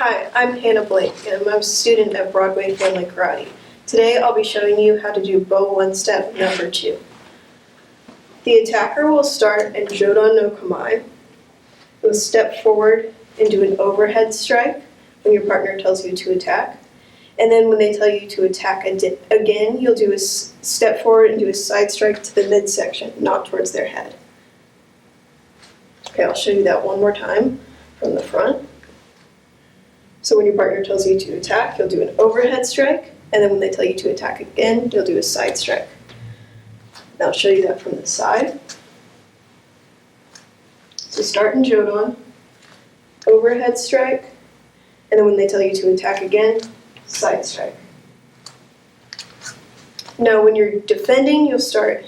Hi, I'm Hannah Blake, and I'm a student at Broadway Family Karate. Today I'll be showing you how to do bow one-step number 2. The attacker will start in Jodan no Kamae. You'll step forward and do an overhead strike when your partner tells you to attack. And then when they tell you to attack again, you'll do a step forward and do a side strike to the midsection, not towards their head. Okay, I'll show you that one more time from the front. So when your partner tells you to attack, you'll do an overhead strike, and then when they tell you to attack again, you'll do a side strike. Now I'll show you that from the side. So start in Jodan, overhead strike, and then when they tell you to attack again, side strike. Now when you're defending, you'll start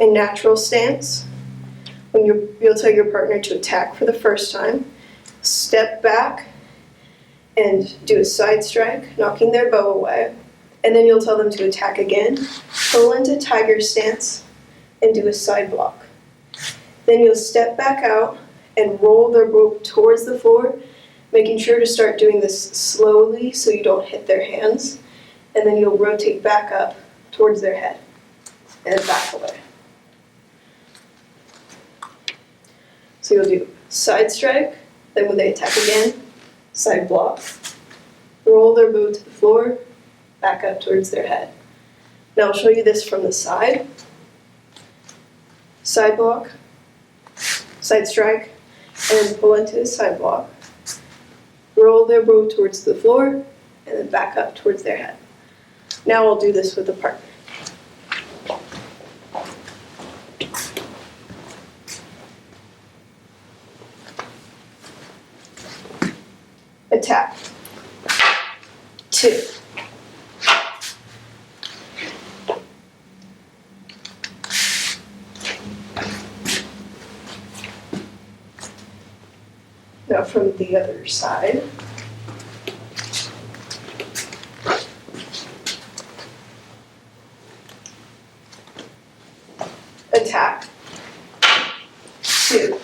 in natural stance. When you'll tell your partner to attack for the first time, step back and do a side strike, knocking their bow away. And then you'll tell them to attack again, pull into tiger stance, and do a side block. Then you'll step back out and roll their bow towards the floor, making sure to start doing this slowly so you don't hit their hands. And then you'll rotate back up towards their head and back away. So you'll do side strike, then when they attack again, side block, roll their bow to the floor, back up towards their head. Now I'll show you this from the side. Side block, side strike, and then pull into a side block. Roll their bow towards the floor, and then back up towards their head. Now we'll do this with the partner. Attack. 2. Now from the other side. Attack. 2.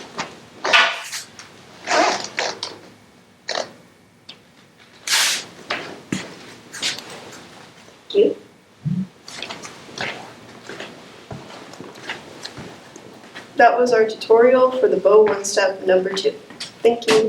Thank you. That was our tutorial for the bow one-step number 2. Thank you.